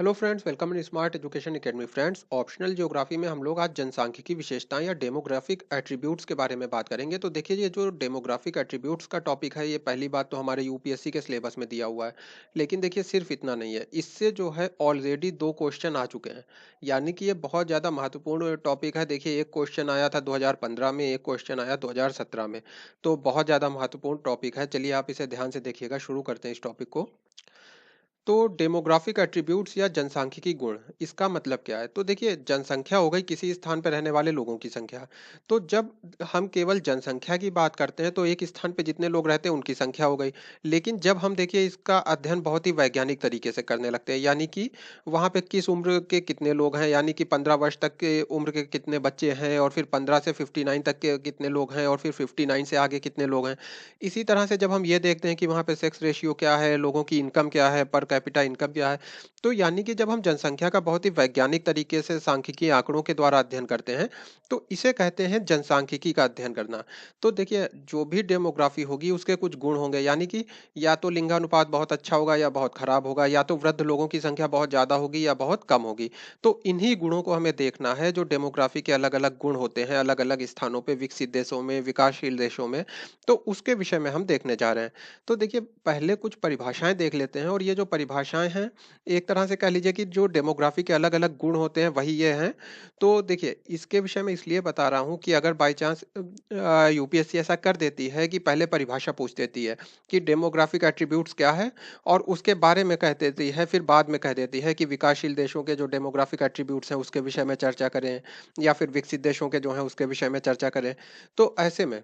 Hello friends, welcome in smart education academy. Friends, optional geography में हम लोग आज जनसांख्यिकी विशेषताएं या डेमोग्राफिक एट्रीब्यूट्स के बारे में बात करेंगे। तो देखिए, ये जो डेमोग्राफिक एट्रीब्यूट्स का टॉपिक है, ये पहली बात तो हमारे यूपीएससी के सिलेबस में दिया हुआ है। लेकिन देखिए, सिर्फ इतना नहीं है, इससे जो है ऑलरेडी दो क्वेश्चन आ चुके हैं। यानी कि ये बहुत ज़्यादा महत्वपूर्ण टॉपिक है। देखिए, एक क्वेश्चन आया था 2015 में, एक क्वेश्चन आया 2017 में। तो बहुत ज़्यादा महत्वपूर्ण टॉपिक है। चलिए, आप इसे ध्यान से देखिएगा। शुरू करते हैं इस टॉपिक को। तो डेमोग्राफिक एट्रीब्यूट्स या जनसांख्यिकी गुण, इसका मतलब क्या है? तो देखिए, जनसंख्या हो गई किसी स्थान पर रहने वाले लोगों की संख्या। तो जब हम केवल जनसंख्या की बात करते हैं तो एक स्थान पे जितने लोग रहते हैं उनकी संख्या हो गई। लेकिन जब हम देखिए इसका अध्ययन बहुत ही वैज्ञानिक तरीके से करने लगते हैं, यानी कि वहाँ पे किस उम्र के कितने लोग हैं, यानी कि 15 वर्ष तक के उम्र के कितने बच्चे हैं, और फिर 15 से 59 तक के कितने लोग हैं, और फिर 59 से आगे कितने लोग हैं। इसी तरह से जब हम ये देखते हैं कि वहाँ पे सेक्स रेशियो क्या है, लोगों की इनकम क्या है, पर कैपिटा इनकम क्या है। तो यानी कि जब हम जनसंख्या का बहुत ही वैज्ञानिक तरीके से सांख्यिकी आंकड़ों के द्वारा अध्ययन करते हैं, तो इसे कहते हैं जनसांख्यिकी का अध्ययन करना। तो देखिए, जो भी डेमोग्राफी होगी उसके कुछ गुण होंगे, यानी कि या तो लिंगानुपात बहुत अच्छा होगा या बहुत खराब होगा, या तो वृद्ध लोगों की संख्या बहुत ज्यादा होगी या बहुत कम होगी। तो इन्हीं गुणों को हमें देखना है, जो डेमोग्राफी के अलग अलग गुण होते हैं अलग अलग स्थानों पे, विकसित देशों में, विकासशील देशों में। तो उसके विषय में हम देखने जा रहे हैं। तो देखिए, पहले कुछ परिभाषाएं देख लेते हैं, और ये जो परिभाषाएं हैं, एक तरह से कह लीजिए कि जो डेमोग्राफी के अलग अलग गुण होते हैं वही ये हैं। तो देखिए, इसके विषय में इसलिए बता रहा हूं कि अगर बाई चांस यूपीएससी ऐसा कर देती है कि पहले परिभाषा पूछ देती है कि डेमोग्राफिक एट्रीब्यूट्स क्या है, और उसके बारे में कह देती है, फिर बाद में कह देती है कि विकासशील देशों के जो डेमोग्राफिक एट्रीब्यूट्स हैं उसके विषय में चर्चा करें, या फिर विकसित देशों के जो हैं उसके विषय में चर्चा करें। तो ऐसे में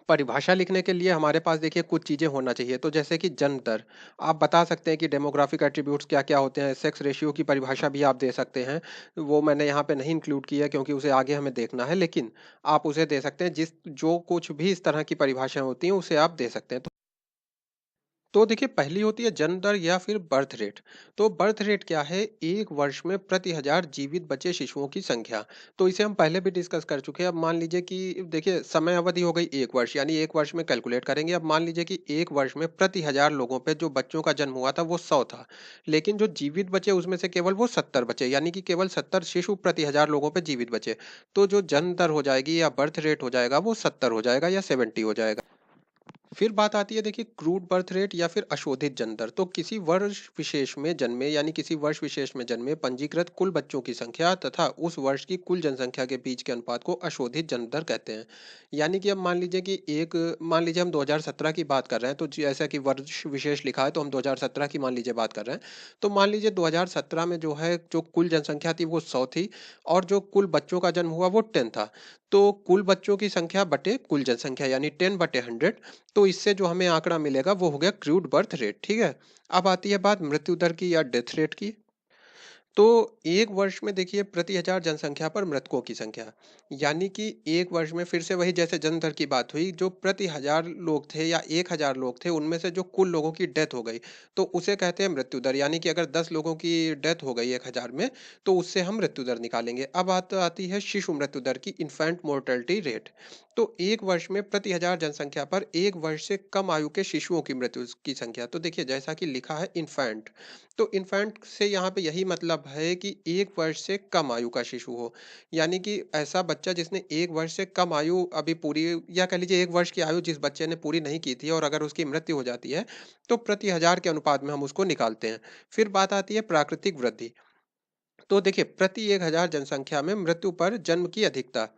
परिभाषा लिखने के लिए हमारे पास देखिए कुछ चीजें होना चाहिए। तो जैसे कि जन्म दर, आप बता सकते हैं कि डेमोग्राफिक एट्रीब्यूट्स क्या क्या होते हैं। सेक्स रेशियो की परिभाषा भी आप दे सकते हैं। वो मैंने यहाँ पे नहीं इंक्लूड किया क्योंकि उसे आगे हमें देखना है, लेकिन आप उसे दे सकते हैं। जिस जो कुछ भी इस तरह की परिभाषाएं होती हैं उसे आप दे सकते हैं। तो देखिए, पहली होती है जन्म दर या फिर बर्थ रेट। तो बर्थ रेट क्या है? एक वर्ष में प्रति हजार जीवित बचे शिशुओं की संख्या। तो इसे हम पहले भी डिस्कस कर चुके हैं। अब मान लीजिए कि देखिए, समय अवधि हो गई एक वर्ष, यानी एक वर्ष में कैलकुलेट करेंगे। अब मान लीजिए कि एक वर्ष में प्रति हजार लोगों पे जो बच्चों का जन्म हुआ था वो 100 था। लेकिन जो जीवित बचे उसमें से केवल वो 70 बचे, यानी कि केवल 70 शिशु प्रति हजार लोगों पे जीवित बचे। तो जो जन्म दर हो जाएगी या बर्थ रेट हो जाएगा वो 70 हो जाएगा या 70 हो जाएगा। फिर बात आती है, देखिए, क्रूड बर्थ रेट या फिर अशोधित जन्म दर। तो किसी वर्ष विशेष में जन्मे, यानी किसी वर्ष विशेष में जन्मे पंजीकृत कुल बच्चों की संख्या तथा उस वर्ष की कुल जनसंख्या के बीच के अनुपात को अशोधित जन्म दर कहते हैं। यानी कि अब मान लीजिए हम 2017 की बात कर रहे हैं, तो जैसा कि वर्ष विशेष लिखा है तो हम 2017 की मान लीजिए बात कर रहे हैं। तो मान लीजिए 2017 में जो है, जो कुल जनसंख्या थी वो 100 थी, और जो कुल बच्चों का जन्म हुआ वो 10 था। तो कुल बच्चों की संख्या बटे कुल जनसंख्या, यानी 10/100। तो इससे जो हमें आंकड़ा मिलेगा वो हो गया क्रूड बर्थ रेट। ठीक है। अब आती है बात मृत्यु दर की या डेथ रेट की। तो एक वर्ष में देखिए प्रति हजार जनसंख्या पर मृतकों की संख्या, यानी कि एक वर्ष में, फिर से वही जैसे जन्म दर की बात हुई, जो प्रति हजार लोग थे या 1000 लोग थे उनमें से जो कुल लोगों की डेथ हो गई, तो उसे कहते हैं मृत्यु दर। यानी कि अगर 10 लोगों की डेथ हो गई 1000 में, तो उससे हम मृत्यु दर निकालेंगे। अब आती है शिशु मृत्यु दर की, इन्फेंट मोर्टेलिटी रेट। तो एक वर्ष में प्रति हजार जनसंख्या पर एक वर्ष से कम आयु के शिशुओं की मृत्यु की संख्या। तो देखिए, जैसा कि लिखा है इन्फेंट, तो इन्फेंट से यहाँ पे यही मतलब है कि एक वर्ष से कम आयु का शिशु हो। यानी कि ऐसा बच्चा जिसने एक वर्ष से कम आयु अभी पूरी, या कह लीजिए एक वर्ष की आयु जिस बच्चे ने पूरी नहीं की थी, और अगर उसकी मृत्यु हो जाती है तो प्रति हजार के अनुपात में हम उसको निकालते हैं। फिर बात आती है प्राकृतिक वृद्धि। तो देखिए, प्रति 1000 जनसंख्या में मृत्यु पर जन्म की अधिकता।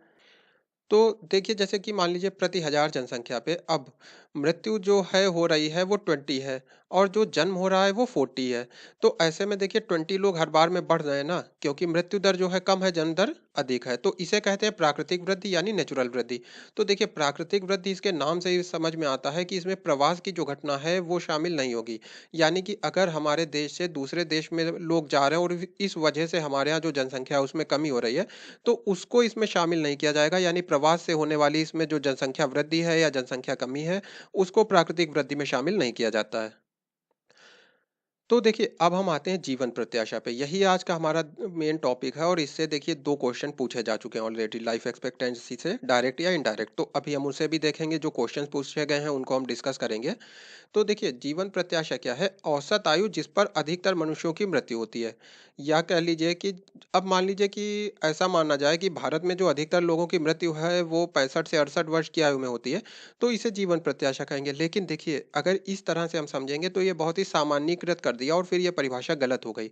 तो देखिए, जैसे कि मान लीजिए प्रति हजार जनसंख्या पे अब मृत्यु जो है हो रही है वो 20 है, और जो जन्म हो रहा है वो 40 है। तो ऐसे में देखिए 20 लोग हर बार में बढ़ रहे हैं ना, क्योंकि मृत्यु दर जो है कम है, जन्म दर अधिक है। तो इसे कहते हैं प्राकृतिक वृद्धि, यानी नेचुरल वृद्धि। तो देखिए, प्राकृतिक वृद्धि इसके नाम से ही समझ में आता है कि इसमें प्रवास की जो घटना है वो शामिल नहीं होगी। यानी कि अगर हमारे देश से दूसरे देश में लोग जा रहे हैं और इस वजह से हमारे यहाँ जो जनसंख्या है उसमें कमी हो रही है, तो उसको इसमें शामिल नहीं किया जाएगा। यानी प्रवास से होने वाली इसमें जो जनसंख्या वृद्धि है या जनसंख्या कमी है, उसको प्राकृतिक वृद्धि में शामिल नहीं किया जाता है। तो देखिए, अब हम आते हैं जीवन प्रत्याशा पे। यही आज का हमारा मेन टॉपिक है और इससे देखिए 2 क्वेश्चन पूछे जा चुके हैं ऑलरेडी लाइफ एक्सपेक्टेंसी से डायरेक्ट या इनडायरेक्ट। तो अभी हम उसे भी देखेंगे, जो क्वेश्चंस पूछे गए हैं उनको हम डिस्कस करेंगे। तो देखिए, जीवन प्रत्याशा क्या है? औसत आयु जिस पर अधिकतर मनुष्यों की मृत्यु होती है। या कह लीजिए कि अब मान लीजिए कि ऐसा माना जाए कि भारत में जो अधिकतर लोगों की मृत्यु है वो 65 से 68 वर्ष की आयु में होती है, तो इसे जीवन प्रत्याशा कहेंगे। लेकिन देखिए, अगर इस तरह से हम समझेंगे तो ये बहुत ही सामान्यीकृत कर दिया और फिर ये परिभाषा गलत हो गई।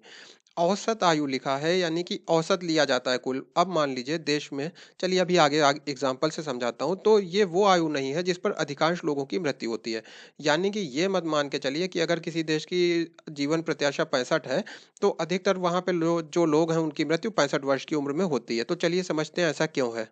औसत आयु लिखा है यानी कि औसत लिया जाता है कुल। अब मान लीजिए देश में, चलिए अभी आगे एग्जाम्पल से समझाता हूँ, तो ये वो आयु नहीं है जिस पर अधिकांश लोगों की मृत्यु होती है। यानी कि ये मत मान के चलिए कि अगर किसी देश की जीवन प्रत्याशा 65 है, तो अधिकतर वहां पे जो लोग हैं उनकी मृत्यु 65 वर्ष की उम्र में होती है। तो चलिए समझते हैं ऐसा क्यों है।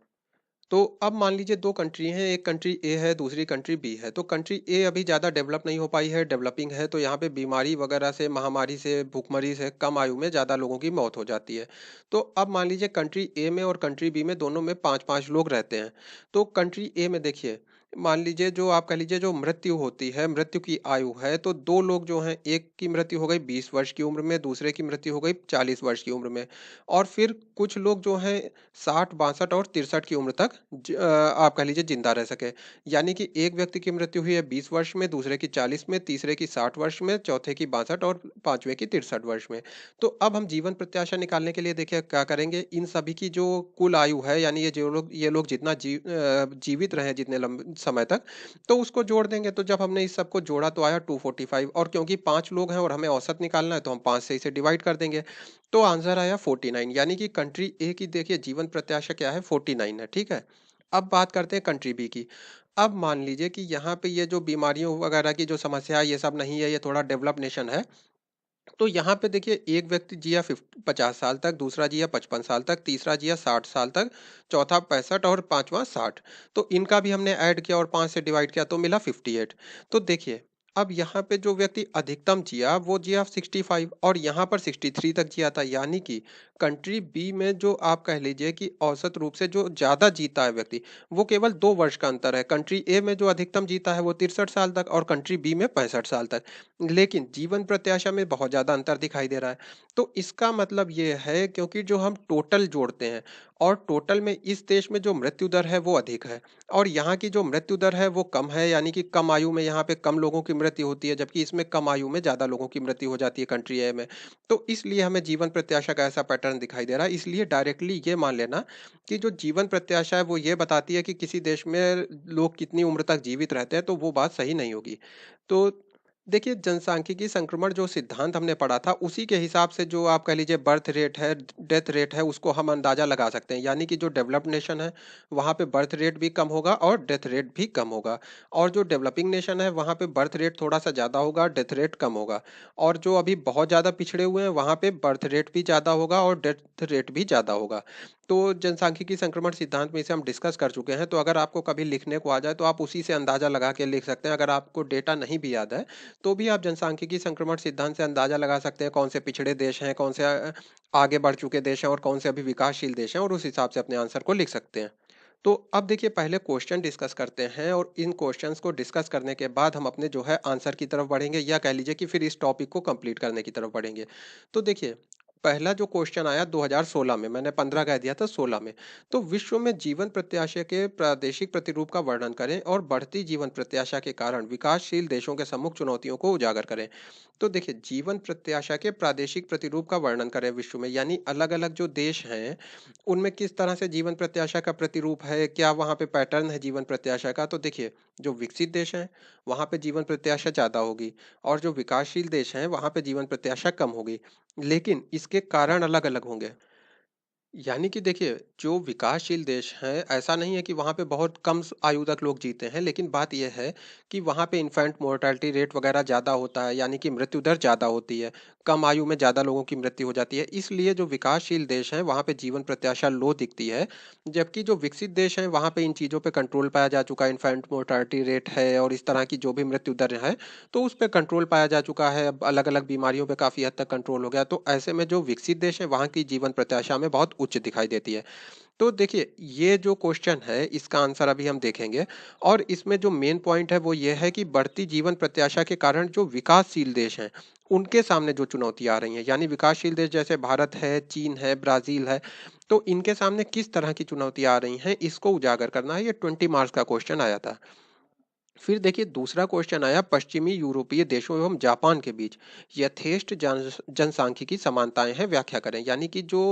तो अब मान लीजिए 2 कंट्री हैं, एक कंट्री ए है, दूसरी कंट्री बी है। तो कंट्री ए अभी ज़्यादा डेवलप नहीं हो पाई है, डेवलपिंग है, तो यहाँ पे बीमारी वगैरह से, महामारी से, भूखमरी से कम आयु में ज़्यादा लोगों की मौत हो जाती है। तो अब मान लीजिए कंट्री ए में और कंट्री बी में दोनों में 5-5 लोग रहते हैं। तो कंट्री ए में देखिए, मान लीजिए जो आप कह लीजिए जो मृत्यु होती है, मृत्यु की आयु है, तो 2 लोग जो हैं, एक की मृत्यु हो गई 20 वर्ष की उम्र में, दूसरे की मृत्यु हो गई 40 वर्ष की उम्र में। और फिर कुछ लोग जो हैं 60, 62 और 63 की उम्र तक आप कह लीजिए जिंदा रह सके। यानी कि एक व्यक्ति की मृत्यु हुई है 20 वर्ष में, दूसरे की 40 में, तीसरे की 60 वर्ष में, चौथे की 62 और पांचवें की 63 वर्ष में। तो अब हम जीवन प्रत्याशा निकालने के लिए देखिए क्या करेंगे, इन सभी की जो कुल आयु है, यानी ये लोग जितना जीवित रहे जितने लंबे समय तक, तो उसको जोड़ देंगे। तो जब हमने इस सबको जोड़ा तो आया 245, और क्योंकि 5 लोग हैं और हमें औसत निकालना है तो हम 5 से इसे डिवाइड कर देंगे। तो आंसर आया 49। यानी कि कंट्री ए की देखिए जीवन प्रत्याशा क्या है, 49 है। ठीक है। अब बात करते हैं कंट्री बी की। अब मान लीजिए कि यहाँ पे ये जो बीमारियों वगैरह की जो समस्या है ये सब नहीं है, ये थोड़ा डेवलप नेशन है। तो यहाँ पे देखिए एक व्यक्ति जिया 50 साल तक, दूसरा जिया 55 साल तक, तीसरा जिया 60 साल तक, चौथा 65 और पांचवा 60। तो इनका भी हमने ऐड किया और 5 से डिवाइड किया तो मिला 58। तो देखिए, अब यहाँ पे जो व्यक्ति अधिकतम जिया वो जिया 65 और यहाँ पर 63 तक जिया था। यानी कि कंट्री बी में जो आप कह लीजिए कि औसत रूप से जो ज्यादा जीता है व्यक्ति, वो केवल 2 वर्ष का अंतर है। कंट्री ए में जो अधिकतम जीता है वो 63 साल तक और कंट्री बी में 65 साल तक। लेकिन जीवन प्रत्याशा में बहुत ज़्यादा अंतर दिखाई दे रहा है। तो इसका मतलब ये है, क्योंकि जो हम टोटल जोड़ते हैं और टोटल में इस देश में जो मृत्यु दर है वो अधिक है और यहाँ की जो मृत्यु दर है वो कम है। यानी कि कम आयु में यहाँ पे कम लोगों की मृत्यु होती है, जबकि इसमें कम आयु में ज़्यादा लोगों की मृत्यु हो जाती है कंट्री ए में। तो इसलिए हमें जीवन प्रत्याशा का ऐसा पैटर्न दिखाई दे रहा है। इसलिए डायरेक्टली ये मान लेना कि जो जीवन प्रत्याशा है वो ये बताती है कि किसी देश में लोग कितनी उम्र तक जीवित रहते हैं, तो वो बात सही नहीं होगी। तो देखिए, जनसांख्यिकी संक्रमण जो सिद्धांत हमने पढ़ा था उसी के हिसाब से जो आप कह लीजिए बर्थ रेट है, डेथ रेट है, उसको हम अंदाजा लगा सकते हैं। यानी कि जो डेवलप्ड नेशन है वहाँ पे बर्थ रेट भी कम होगा और डेथ रेट भी कम होगा, और जो डेवलपिंग नेशन है वहाँ पे बर्थ रेट थोड़ा सा ज़्यादा होगा, डेथ रेट कम होगा, और जो अभी बहुत ज़्यादा पिछड़े हुए हैं वहाँ पे बर्थ रेट भी ज़्यादा होगा और डेथ रेट भी ज़्यादा होगा। तो जनसांख्यिकी संक्रमण सिद्धांत में इसे हम डिस्कस कर चुके हैं। तो अगर आपको कभी लिखने को आ जाए तो आप उसी से अंदाजा लगा के लिख सकते हैं। अगर आपको डेटा नहीं भी याद है तो भी आप जनसांख्यिकी संक्रमण सिद्धांत से अंदाजा लगा सकते हैं कौन से पिछड़े देश हैं, कौन से आगे बढ़ चुके देश हैं और कौन से अभी विकासशील देश हैं, और उस हिसाब से अपने आंसर को लिख सकते हैं। तो अब देखिए, पहले क्वेश्चन डिस्कस करते हैं और इन क्वेश्चंस को डिस्कस करने के बाद हम अपने जो है आंसर की तरफ बढ़ेंगे, या कह लीजिए कि फिर इस टॉपिक को कंप्लीट करने की तरफ बढ़ेंगे। तो देखिए, पहला जो क्वेश्चन आया 2016 में, मैंने 15 कह दिया था, 16 में। तो विश्व में जीवन प्रत्याशा के प्रादेशिक प्रतिरूप का वर्णन करें और बढ़ती जीवन प्रत्याशा के कारण विकासशील देशों के सम्मुख चुनौतियों को उजागर करें। तो देखिए, जीवन प्रत्याशा के प्रादेशिक प्रतिरूप का वर्णन करें विश्व में, यानी अलग अलग जो देश हैं उनमें किस तरह से जीवन प्रत्याशा का प्रतिरूप है, क्या वहाँ पे पैटर्न है जीवन प्रत्याशा का। तो देखिए, जो विकसित देश हैं वहाँ पे जीवन प्रत्याशा ज़्यादा होगी, और जो विकासशील देश हैं वहाँ पे जीवन प्रत्याशा कम होगी। लेकिन इसके कारण अलग अलग होंगे। यानी कि देखिए, जो विकासशील देश हैं, ऐसा नहीं है कि वहाँ पे बहुत कम आयु तक लोग जीते हैं, लेकिन बात यह है कि वहाँ पे इन्फेंट मोर्टेलिटी रेट वगैरह ज़्यादा होता है, यानी कि मृत्यु दर ज़्यादा होती है। कम आयु में ज़्यादा लोगों की मृत्यु हो जाती है, इसलिए जो विकासशील देश हैं वहाँ पे जीवन प्रत्याशा लो दिखती है। जबकि जो विकसित देश हैं वहाँ पे इन चीज़ों पे कंट्रोल पाया जा चुका है, इन्फेंट मोर्टेलिटी रेट है और इस तरह की जो भी मृत्यु दर है, तो उस पे कंट्रोल पाया जा चुका है। अब अलग अलग बीमारियों पे काफ़ी हद तक कंट्रोल हो गया। तो ऐसे में जो विकसित देश है वहाँ की जीवन प्रत्याशा में बहुत उच्च दिखाई देती है। तो देखिए, ये जो क्वेश्चन है इसका आंसर अभी हम देखेंगे और इसमें जो मेन पॉइंट है वो ये है कि बढ़ती जीवन प्रत्याशा के कारण जो विकासशील देश हैं, उनके सामने जो चुनौतियाँ आ रही हैं, यानी विकासशील देश जैसे भारत है, चीन है, ब्राज़ील है, तो इनके सामने किस तरह की चुनौतियाँ आ रही हैं, इसको उजागर करना है। ये 20 मार्क्स का क्वेश्चन आया था। फिर देखिए दूसरा क्वेश्चन आया पश्चिमी यूरोपीय देशों एवं जापान के बीच यथेष्ट जनसांख्यिकी समानताएं हैं, व्याख्या करें। यानी कि जो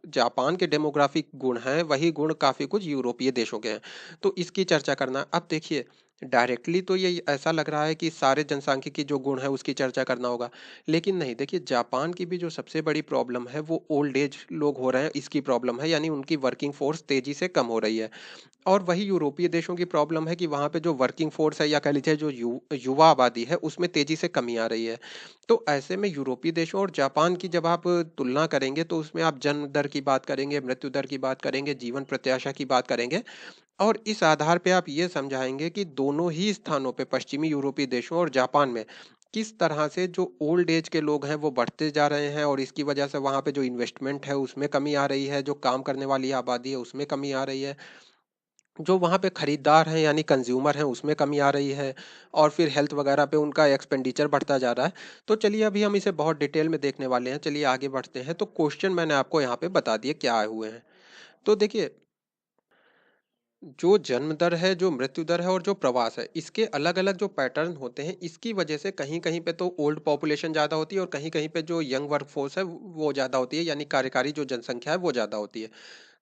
जापान के डेमोग्राफिक गुण हैं वही गुण काफी कुछ यूरोपीय देशों के हैं, तो इसकी चर्चा करना। अब देखिए डायरेक्टली तो ये ऐसा लग रहा है कि सारे जनसांख्यिकी जो गुण है उसकी चर्चा करना होगा, लेकिन नहीं। देखिए जापान की भी जो सबसे बड़ी प्रॉब्लम है वो ओल्ड एज लोग हो रहे हैं, इसकी प्रॉब्लम है, यानी उनकी वर्किंग फोर्स तेजी से कम हो रही है। और वही यूरोपीय देशों की प्रॉब्लम है कि वहाँ पे जो वर्किंग फोर्स है या कह लीजिए जो युवा आबादी है उसमें तेजी से कमी आ रही है। तो ऐसे में यूरोपीय देशों और जापान की जब आप तुलना करेंगे तो उसमें आप जन्म दर की बात करेंगे, मृत्यु दर की बात करेंगे, जीवन प्रत्याशा की बात करेंगे और इस आधार पे आप ये समझाएंगे कि दोनों ही स्थानों पे पश्चिमी यूरोपीय देशों और जापान में किस तरह से जो ओल्ड एज के लोग हैं वो बढ़ते जा रहे हैं और इसकी वजह से वहाँ पे जो इन्वेस्टमेंट है उसमें कमी आ रही है, जो काम करने वाली आबादी है उसमें कमी आ रही है, जो वहाँ पे खरीदार हैं यानी कंज्यूमर हैं उसमें कमी आ रही है और फिर हेल्थ वगैरह पे उनका एक्सपेंडिचर बढ़ता जा रहा है। तो चलिए अभी हम इसे बहुत डिटेल में देखने वाले हैं। चलिए आगे बढ़ते हैं। तो क्वेश्चन मैंने आपको यहाँ पे बता दिए क्या आए हुए हैं। तो देखिए जो जन्म दर है, जो मृत्यु दर है और जो प्रवास है, इसके अलग अलग जो पैटर्न होते हैं इसकी वजह से कहीं कहीं पे तो ओल्ड पॉपुलेशन ज़्यादा होती है और कहीं कहीं पे जो यंग वर्क फोर्स है वो ज़्यादा होती है, यानी कार्यकारी जो जनसंख्या है वो ज़्यादा होती है।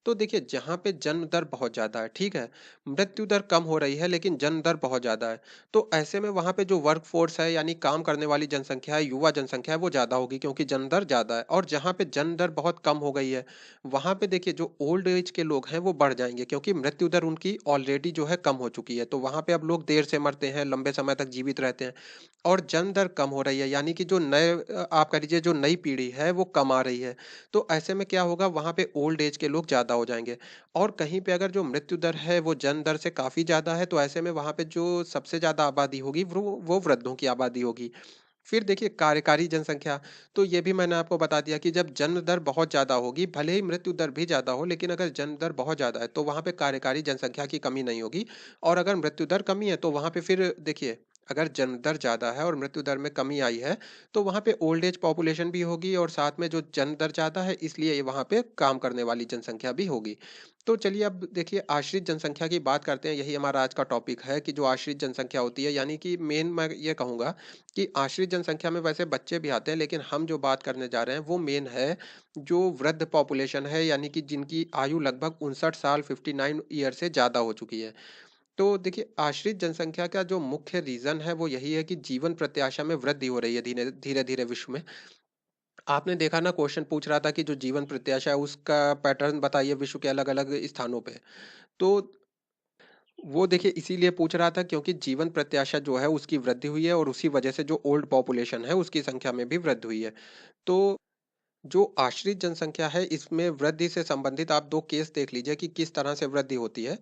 तो देखिए जहाँ पे जन्म दर बहुत ज़्यादा है, ठीक है, मृत्यु दर कम हो रही है लेकिन जन्म दर बहुत ज़्यादा है, तो ऐसे में वहाँ पे जो वर्क फोर्स है यानी काम करने वाली जनसंख्या है, युवा जनसंख्या है वो ज़्यादा होगी क्योंकि जन्म दर ज़्यादा है। और जहाँ पे जन्म दर बहुत कम हो गई है वहाँ पे देखिए जो ओल्ड एज के लोग हैं वो बढ़ जाएंगे क्योंकि मृत्यु दर उनकी ऑलरेडी जो है कम हो चुकी है, तो वहाँ पे अब लोग देर से मरते हैं, लंबे समय तक जीवित रहते हैं। और जन्म दर कम हो रही है यानी कि जो नए आप कह लीजिए जो नई पीढ़ी है वो कम आ रही है। तो ऐसे में क्या होगा, वहाँ पे ओल्ड एज के लोग ज़्यादा हो जाएंगे। और कहीं पे अगर जो मृत्यु दर है वो जन्म दर से काफ़ी ज़्यादा है, तो ऐसे में वहाँ पे जो सबसे ज़्यादा आबादी होगी वो वृद्धों की आबादी होगी। फिर देखिए कार्यकारी जनसंख्या, तो ये भी मैंने आपको बता दिया कि जब जन्म दर बहुत ज़्यादा होगी, भले ही मृत्यु दर भी ज़्यादा हो, लेकिन अगर जन्म दर बहुत ज़्यादा है तो वहाँ पे कार्यकारी जनसंख्या की कमी नहीं होगी। और अगर मृत्यु दर कमी है तो वहाँ पे फिर देखिए अगर जन्म दर ज़्यादा है और मृत्यु दर में कमी आई है तो वहाँ पे ओल्ड एज पॉपुलेशन भी होगी और साथ में जो जन्म दर ज़्यादा है इसलिए ये वहाँ पे काम करने वाली जनसंख्या भी होगी। तो चलिए अब देखिए आश्रित जनसंख्या की बात करते हैं। यही हमारा आज का टॉपिक है कि जो आश्रित जनसंख्या होती है, यानी कि मेन मैं ये कहूँगा कि आश्रित जनसंख्या में वैसे बच्चे भी आते हैं, लेकिन हम जो बात करने जा रहे हैं वो मेन है जो वृद्ध पॉपुलेशन है, यानी कि जिनकी आयु लगभग 59 साल 59 ईयर से ज़्यादा हो चुकी है। तो देखिए आश्रित जनसंख्या का जो मुख्य रीज़न है वो यही है कि जीवन प्रत्याशा में वृद्धि हो रही है धीरे धीरे धीरे विश्व में। आपने देखा ना, क्वेश्चन पूछ रहा था कि जो जीवन प्रत्याशा है उसका पैटर्न बताइए विश्व के अलग अलग स्थानों पे। तो वो देखिए इसीलिए पूछ रहा था क्योंकि जीवन प्रत्याशा जो है उसकी वृद्धि हुई है और उसी वजह से जो ओल्ड पॉपुलेशन है उसकी संख्या में भी वृद्धि हुई है। तो जो आश्रित जनसंख्या है इसमें वृद्धि से संबंधित आप दो केस देख लीजिए कि किस तरह से वृद्धि होती है।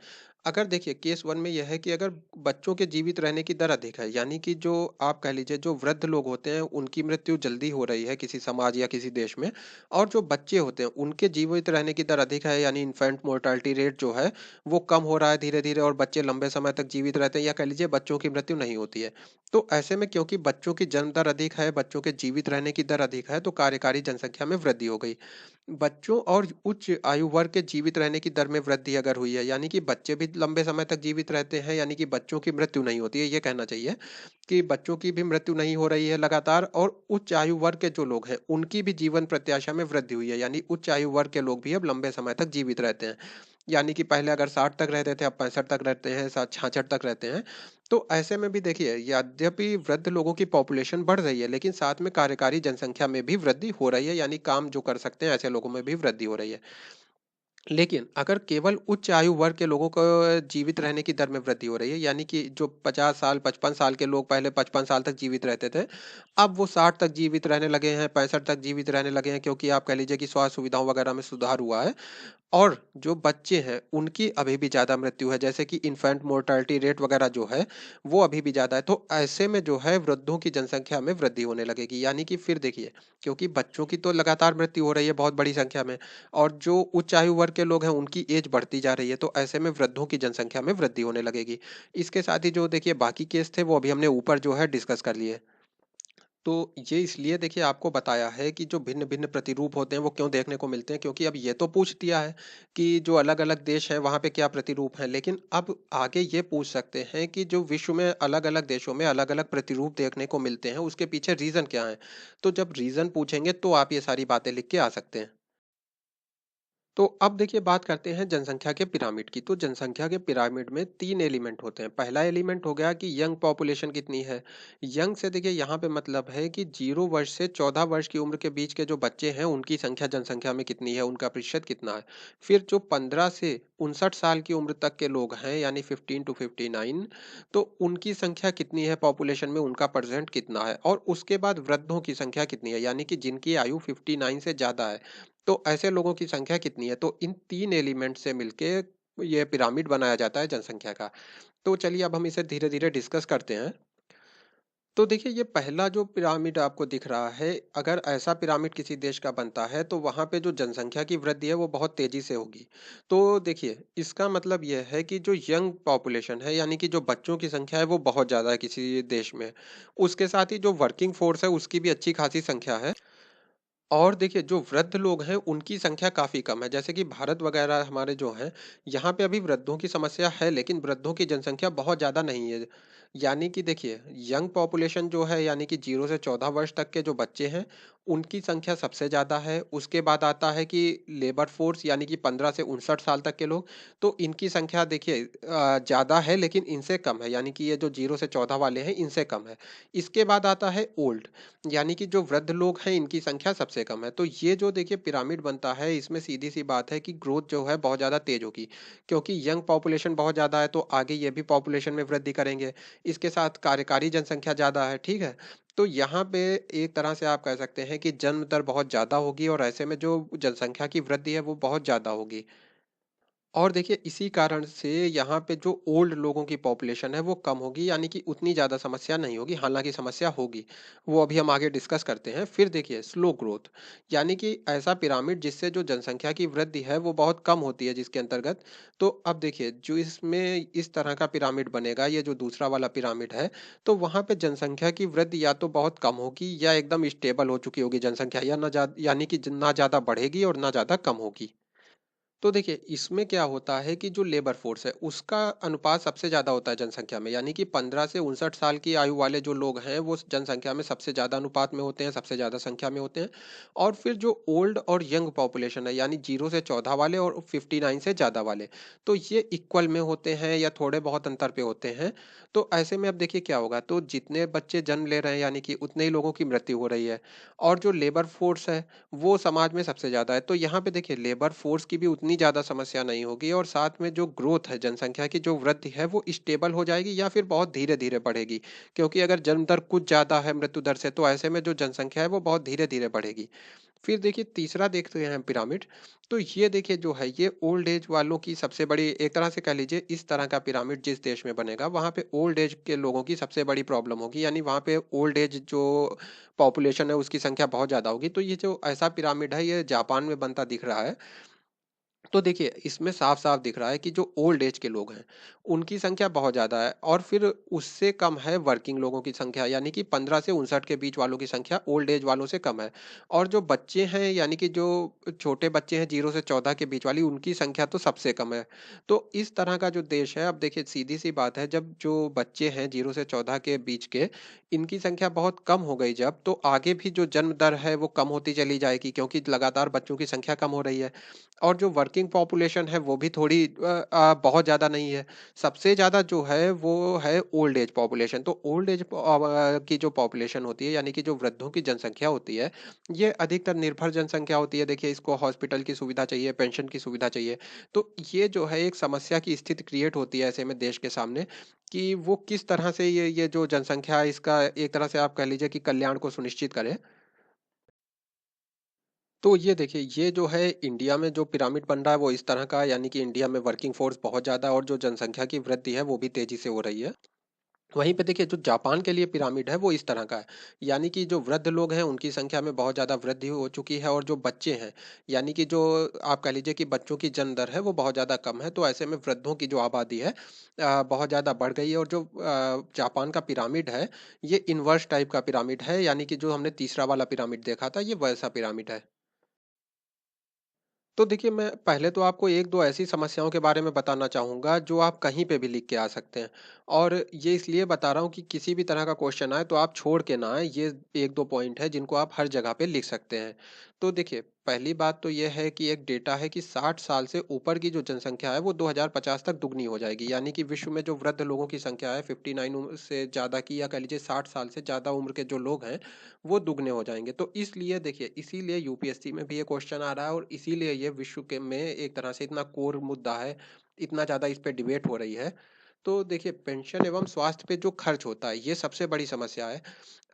अगर देखिए केस वन में यह है कि अगर बच्चों के जीवित रहने की दर अधिक है, यानी कि जो आप कह लीजिए जो वृद्ध लोग होते हैं उनकी मृत्यु जल्दी हो रही है किसी समाज या किसी देश में, और जो बच्चे होते हैं उनके जीवित रहने की दर अधिक है, यानी इन्फेंट मोर्टालिटी रेट जो है वो कम हो रहा है धीरे धीरे और बच्चे लंबे समय तक जीवित रहते हैं, या कह लीजिए बच्चों की मृत्यु नहीं होती है। तो ऐसे में क्योंकि बच्चों की जन्म दर अधिक है, बच्चों के जीवित रहने की दर अधिक है, तो कार्यकारी जनसंख्या में वृद्धि हो गई। बच्चों और उच्च आयु वर्ग के जीवित रहने की दर में वृद्धि अगर हुई है, यानी कि बच्चे भी लंबे समय तक जीवित रहते हैं, यानी कि बच्चों की मृत्यु नहीं होती है, ये कहना चाहिए कि बच्चों की भी मृत्यु नहीं हो रही है लगातार, और उच्च आयु वर्ग के जो लोग हैं उनकी भी जीवन प्रत्याशा में वृद्धि हुई है, यानी उच्च आयु वर्ग के लोग भी अब लंबे समय तक जीवित रहते हैं। यानी कि पहले अगर 60 तक रहते थे अब 65 तक रहते हैं, 66 तक रहते हैं। तो ऐसे में भी देखिए यद्यपि वृद्ध लोगों की पॉपुलेशन बढ़ रही है लेकिन साथ में कार्यकारी जनसंख्या में भी वृद्धि हो रही है, यानी काम जो कर सकते हैं ऐसे लोगों में भी वृद्धि हो रही है। लेकिन अगर केवल उच्च आयु वर्ग के लोगों को जीवित रहने की दर में वृद्धि हो रही है, यानी कि जो 50 साल 55 साल के लोग पहले 55 साल तक जीवित रहते थे, अब वो 60 तक जीवित रहने लगे हैं, 65 तक जीवित रहने लगे हैं, क्योंकि आप कह लीजिए कि स्वास्थ्य सुविधाओं वगैरह में सुधार हुआ है। और जो बच्चे हैं उनकी अभी भी ज़्यादा मृत्यु है, जैसे कि इन्फेंट मोर्टालिटी रेट वगैरह जो है वो अभी भी ज़्यादा है। तो ऐसे में जो है वृद्धों की जनसंख्या में वृद्धि होने लगेगी, यानी कि फिर देखिए क्योंकि बच्चों की तो लगातार मृत्यु हो रही है बहुत बड़ी संख्या में, और जो उच्च आयु वर्ग के लोग हैं उनकी एज बढ़ती जा रही है, तो ऐसे में वृद्धों की जनसंख्या में वृद्धि होने लगेगी। इसके साथ ही जो देखिए बाकी केस थे वो अभी हमने ऊपर जो है डिस्कस कर लिए। तो ये इसलिए देखिए आपको बताया है कि जो भिन्न-भिन्न प्रतिरूप होते हैं वो क्यों देखने को मिलते हैं, क्योंकि अब ये तो पूछ दिया है कि जो अलग-अलग देश हैं वहाँ पे क्या प्रतिरूप हैं। लेकिन अब आगे ये पूछ सकते हैं कि जो विश्व में अलग-अलग देशों में अलग-अलग प्रतिरूप देखने को मिलते हैं, उसके पीछे रीज़न क्या है? तो जब रीज़न पूछेंगे तो आप ये सारी बातें लिख के आ सकते हैं। तो अब देखिए बात करते हैं जनसंख्या के पिरामिड की। तो जनसंख्या के पिरामिड में 3 एलिमेंट होते हैं। पहला एलिमेंट हो गया कि यंग पॉपुलेशन कितनी है। यंग से देखिए यहाँ पे मतलब है कि 0 वर्ष से 14 वर्ष की उम्र के बीच के जो बच्चे हैं उनकी संख्या जनसंख्या में कितनी है, उनका प्रतिशत कितना है। फिर जो 15 से 59 साल की उम्र तक के लोग हैं यानी 15 टू 59, तो उनकी संख्या कितनी है पॉपुलेशन में, उनका परसेंट कितना है। और उसके बाद वृद्धों की संख्या कितनी है यानी कि जिनकी आयु 59 से ज़्यादा है, तो ऐसे लोगों की संख्या कितनी है? तो इन 3 एलिमेंट से मिलके ये पिरामिड बनाया जाता है जनसंख्या का। तो चलिए अब हम इसे धीरे-धीरे डिस्कस करते हैं। तो देखिए ये पहला जो पिरामिड आपको दिख रहा है, अगर ऐसा पिरामिड किसी देश का बनता है तो वहाँ पे जो जनसंख्या की वृद्धि है वो बहुत तेज़ी से होगी। तो देखिए इसका मतलब ये है कि जो यंग पॉपुलेशन है यानी कि जो बच्चों की संख्या है वो बहुत ज़्यादा है किसी देश में। उसके साथ ही जो वर्किंग फ़ोर्स है उसकी भी अच्छी खासी संख्या है। और देखिए जो वृद्ध लोग हैं उनकी संख्या काफ़ी कम है। जैसे कि भारत वगैरह हमारे जो हैं, यहाँ पे अभी वृद्धों की समस्या है लेकिन वृद्धों की जनसंख्या बहुत ज़्यादा नहीं है। यानी कि देखिए यंग पॉपुलेशन जो है यानी कि 0 से 14 वर्ष तक के जो बच्चे हैं, उनकी संख्या सबसे ज़्यादा है। उसके बाद आता है कि लेबर फ़ोर्स यानी कि 15 से 59 साल तक के लोग, तो इनकी संख्या देखिए ज़्यादा है लेकिन इनसे कम है। यानी कि ये जो 0 से 14 वाले हैं इनसे कम है। इसके बाद आता है ओल्ड, यानी कि जो वृद्ध लोग हैं इनकी संख्या सबसे कम है। तो ये जो देखिए पिरामिड बनता है इसमें सीधी-सी बात है कि ग्रोथ जो है बहुत ज़्यादा तेज़ होगी। क्योंकि यंग पॉपुलेशन बहुत ज़्यादा है तो आगे ये भी पॉपुलेशन में वृद्धि करेंगे। इसके साथ कार्यकारी जनसंख्या ज़्यादा है, ठीक है? तो यहाँ पे एक तरह से आप कह सकते हैं कि जन्म दर बहुत ज़्यादा होगी और ऐसे में जो जनसंख्या की वृद्धि है वो बहुत ज़्यादा होगी। और देखिए इसी कारण से यहाँ पे जो ओल्ड लोगों की पॉपुलेशन है वो कम होगी, यानी कि उतनी ज़्यादा समस्या नहीं होगी, हालाँकि समस्या होगी, वो अभी हम आगे डिस्कस करते हैं। फिर देखिए स्लो ग्रोथ, यानी कि ऐसा पिरामिड जिससे जो जनसंख्या की वृद्धि है वो बहुत कम होती है जिसके अंतर्गत। तो अब देखिए जो इसमें इस तरह का पिरामिड बनेगा, ये जो दूसरा वाला पिरामिड है, तो वहाँ पे जनसंख्या की वृद्धि या तो बहुत कम होगी या एकदम स्टेबल हो चुकी होगी जनसंख्या, या ना यानी कि ना ज़्यादा बढ़ेगी और ना ज़्यादा कम होगी। तो देखिए इसमें क्या होता है कि जो लेबर फोर्स है उसका अनुपात सबसे ज़्यादा होता है जनसंख्या में, यानी कि 15 से 59 साल की आयु वाले जो लोग हैं वो जनसंख्या में सबसे ज़्यादा अनुपात में होते हैं, सबसे ज़्यादा संख्या में होते हैं। और फिर जो ओल्ड और यंग पॉपुलेशन है यानी 0 से 14 वाले और 59 से ज़्यादा वाले, तो ये इक्वल में होते हैं या थोड़े बहुत अंतर पे होते हैं। तो ऐसे में अब देखिए क्या होगा, तो जितने बच्चे जन्म ले रहे हैं यानी कि उतने ही लोगों की मृत्यु हो रही है। और जो लेबर फोर्स है वो समाज में सबसे ज़्यादा है। तो यहाँ पे देखिए लेबर फोर्स की भी उतनी ज़्यादा समस्या नहीं होगी और साथ में जो ग्रोथ है, जनसंख्या की जो वृद्धि है वो स्टेबल हो जाएगी या फिर बहुत धीरे-धीरे बढ़ेगी। क्योंकि अगर जन्म दर कुछ ज़्यादा है मृत्यु दर से, तो ऐसे में जो जनसंख्या है वो बहुत धीरे-धीरे बढ़ेगी। फिर देखिए तीसरा देखते हैं पिरामिड, तो ये देखिए जो है ये ओल्ड एज वालों की सबसे बड़ी, एक तरह से कह लीजिए इस तरह का पिरामिड जिस देश में बनेगा वहाँ पे ओल्ड एज के लोगों की सबसे बड़ी प्रॉब्लम होगी, यानी वहाँ पे ओल्ड एज जो पॉपुलेशन है उसकी संख्या बहुत ज़्यादा होगी। तो ये जो ऐसा पिरामिड है ये जापान में बनता दिख रहा है। तो देखिए इसमें साफ-साफ दिख रहा है कि जो ओल्ड एज के लोग हैं, उनकी संख्या बहुत ज़्यादा है और फिर उससे कम है वर्किंग लोगों की संख्या, यानी कि 15 से 59 के बीच वालों की संख्या ओल्ड एज वालों से कम है। और जो बच्चे हैं यानी कि जो छोटे बच्चे हैं 0 से 14 के बीच वाली, उनकी संख्या तो सबसे कम है। तो इस तरह का जो देश है, अब देखिए सीधी-सी बात है, जब जो बच्चे हैं 0 से 14 के बीच के, इनकी संख्या बहुत कम हो गई जब, तो आगे भी जो जन्म दर है वो कम होती चली जाएगी क्योंकि लगातार बच्चों की संख्या कम हो रही है। और जो वर्किंग पॉपुलेशन है वो भी थोड़ी बहुत ज़्यादा नहीं है। सबसे ज़्यादा जो है वो है ओल्ड एज पॉपुलेशन। तो ओल्ड एज की जो पॉपुलेशन होती है यानी कि जो वृद्धों की जनसंख्या होती है, ये अधिकतर निर्भर जनसंख्या होती है। देखिए इसको हॉस्पिटल की सुविधा चाहिए, पेंशन की सुविधा चाहिए। तो ये जो है एक समस्या की स्थिति क्रिएट होती है ऐसे में देश के सामने, कि वो किस तरह से ये जो जनसंख्या है इसका एक तरह से आप कह लीजिए कि कल्याण को सुनिश्चित करे। तो ये देखिए, ये जो है इंडिया में जो पिरामिड बन रहा है वो इस तरह का है, यानी कि इंडिया में वर्किंग फ़ोर्स बहुत ज़्यादा है और जो जनसंख्या की वृद्धि है वो भी तेज़ी से हो रही है। वहीं पे देखिए जो जापान के लिए पिरामिड है वो इस तरह का है। यानी कि जो वृद्ध लोग हैं उनकी संख्या में बहुत ज़्यादा वृद्धि हो चुकी है और जो बच्चे हैं, यानी कि जो आप कह लीजिए कि बच्चों की जन्म दर है वो बहुत ज़्यादा कम है। तो ऐसे में वृद्धों की जो आबादी है बहुत ज़्यादा बढ़ गई है। और जो जापान का पिरामिड है ये इन्वर्स टाइप का पिरामिड है, यानी कि जो हमने तीसरा वाला पिरामिड देखा था ये वैसा पिरामिड है। तो देखिए, मैं पहले तो आपको 1-2 ऐसी समस्याओं के बारे में बताना चाहूँगा, जो आप कहीं पे भी लिख के आ सकते हैं। और ये इसलिए बता रहा हूँ कि किसी भी तरह का क्वेश्चन आए, तो आप छोड़ के ना आएँ। ये 1-2 पॉइंट हैं, जिनको आप हर जगह पे लिख सकते हैं। तो देखिए, पहली बात तो ये है कि एक डेटा है कि 60 साल से ऊपर की जो जनसंख्या है, वो 2050 तक दुगनी हो जाएगी। यानी कि विश्व में जो वृद्ध लोगों की संख्या है, 59 उम्र से ज़्यादा की, या कह लीजिए 60 साल से ज़्यादा उम्र के जो लोग हैं, वो दुगने हो जाएँगे। तो इसलिए देखिए, इसीलिए यूपीएससी में भी ये क्वेश्चन आ रहा है और इसीलिए ये विश्व के में एक तरह से इतना कोर मुद्दा है, इतना ज़्यादा इस पे डिबेट हो रही है। तो देखिए, पेंशन एवं स्वास्थ्य पे जो खर्च होता है, ये सबसे बड़ी समस्या है।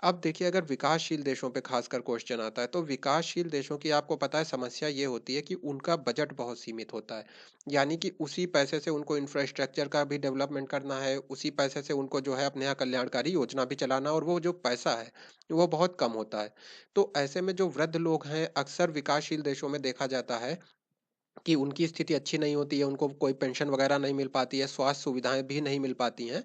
अब देखिए, अगर विकासशील देशों पे खासकर क्वेश्चन आता है, तो विकासशील देशों की आपको पता है समस्या ये होती है कि उनका बजट बहुत सीमित होता है। यानी कि उसी पैसे से उनको इंफ्रास्ट्रक्चर का भी डेवलपमेंट करना है, उसी पैसे से उनको जो है अपने यहाँ कल्याणकारी योजना भी चलाना, और वो जो पैसा है, वो बहुत कम होता है। तो ऐसे में जो वृद्ध लोग हैं, अक्सर विकासशील देशों में देखा जाता है कि उनकी स्थिति अच्छी नहीं होती है, उनको कोई पेंशन वगैरह नहीं मिल पाती है, स्वास्थ्य सुविधाएँ भी नहीं मिल पाती हैं।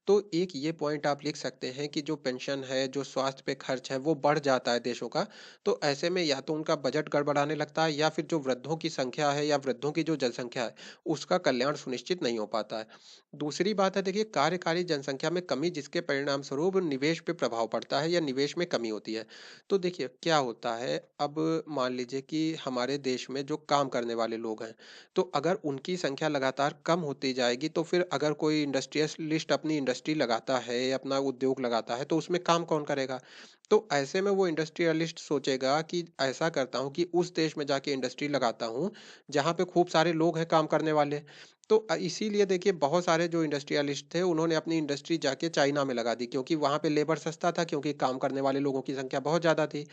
तो एक ये पॉइंट आप लिख सकते हैं कि जो पेंशन है, जो स्वास्थ्य पे खर्च है, वो बढ़ जाता है देशों का। तो ऐसे में या तो उनका बजट गड़बड़ाने लगता है, या फिर जो वृद्धों की संख्या है या वृद्धों की जो जनसंख्या है, उसका कल्याण सुनिश्चित नहीं हो पाता है। दूसरी बात है देखिए, कार्यकारी जनसंख्या में कमी, जिसके परिणाम स्वरूप निवेश पे प्रभाव पड़ता है या निवेश में कमी होती है। तो देखिए, क्या होता है, अब मान लीजिए कि हमारे देश में जो काम करने वाले लोग हैं, तो अगर उनकी संख्या लगातार कम होती जाएगी, तो फिर अगर कोई इंडस्ट्रियलिस्ट अपनी इंडस्ट्री लगाता है, अपना उद्योग लगाता है, तो उसमें काम कौन करेगा? तो ऐसे में वो इंडस्ट्रियलिस्ट सोचेगा कि ऐसा करता हूँ कि उस देश में जाके इंडस्ट्री लगाता हूँ, जहाँ पे खूब सारे लोग हैं काम करने वाले। तो इसीलिए देखिए, बहुत सारे जो इंडस्ट्रियलिस्ट थे, उन्होंने अपनी इंडस्ट्री जाके चाइना में लगा दी, क्योंकि वहाँ पे लेबर सस्ता था, क्योंकि काम करने वाले लोगों की संख्या बहुत ज़्यादा थी।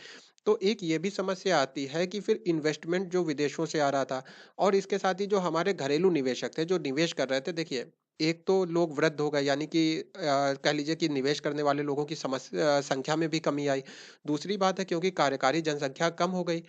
तो एक ये भी समस्या आती है कि फिर इन्वेस्टमेंट जो विदेशों से आ रहा था, और इसके साथ ही जो हमारे घरेलू निवेशक थे, जो निवेश कर रहे थे, देखिए, एक तो लोग वृद्ध हो गए, यानी कि कह लीजिए कि निवेश करने वाले लोगों की संख्या में भी कमी आई। दूसरी बात है, क्योंकि कार्यकारी जनसंख्या कम हो गई,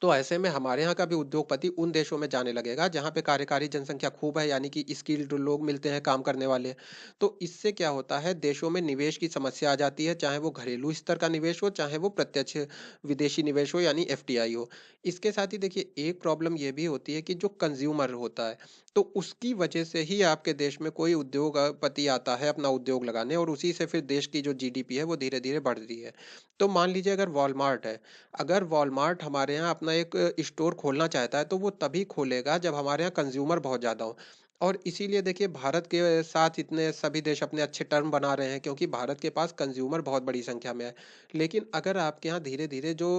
तो ऐसे में हमारे यहाँ का भी उद्योगपति उन देशों में जाने लगेगा जहाँ पे कार्यकारी जनसंख्या खूब है, यानी कि स्किल्ड लोग मिलते हैं काम करने वाले। तो इससे क्या होता है, देशों में निवेश की समस्या आ जाती है, चाहे वो घरेलू स्तर का निवेश हो, चाहे वो प्रत्यक्ष विदेशी निवेश हो, यानी एफडीआई हो। इसके साथ ही देखिए, एक प्रॉब्लम ये भी होती है कि जो कंज्यूमर होता है, तो उसकी वजह से ही आपके देश में कोई उद्योगपति आता है अपना उद्योग लगाने, और उसी से फिर देश की जो जीडीपी है वो धीरे धीरे बढ़ रही है। तो मान लीजिए, अगर वॉलमार्ट है, अगर वॉलमार्ट हमारे यहाँ अपना एक स्टोर खोलना चाहता है, तो वो तभी खोलेगा जब हमारे यहाँ कंज्यूमर बहुत ज़्यादा हो। और इसीलिए देखिए, भारत के साथ इतने सभी देश अपने अच्छे टर्म बना रहे हैं, क्योंकि भारत के पास कंज्यूमर बहुत बड़ी संख्या में है। लेकिन अगर आपके यहाँ धीरे धीरे जो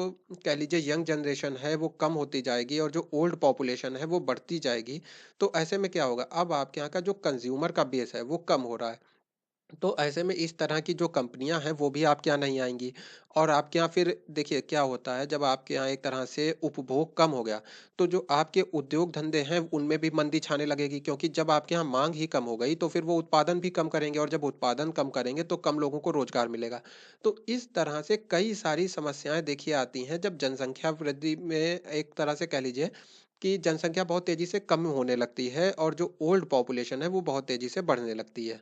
कह लीजिए यंग जनरेशन है वो कम होती जाएगी, और जो ओल्ड पॉपुलेशन है वो बढ़ती जाएगी, तो ऐसे में क्या होगा, अब आपके यहाँ का जो कंज्यूमर का बेस है वो कम हो रहा है। तो ऐसे में इस तरह की जो कंपनियां हैं वो भी आपके यहाँ नहीं आएंगी। और आपके यहाँ फिर देखिए क्या होता है, जब आपके यहाँ एक तरह से उपभोग कम हो गया, तो जो आपके उद्योग धंधे हैं उनमें भी मंदी छाने लगेगी, क्योंकि जब आपके यहाँ मांग ही कम हो गई, तो फिर वो उत्पादन भी कम करेंगे, और जब उत्पादन कम करेंगे तो कम लोगों को रोजगार मिलेगा। तो इस तरह से कई सारी समस्याएं देखिए आती हैं, जब जनसंख्या वृद्धि में एक तरह से कह लीजिए कि जनसंख्या बहुत तेजी से कम होने लगती है, और जो ओल्ड पॉपुलेशन है वो बहुत तेजी से बढ़ने लगती है।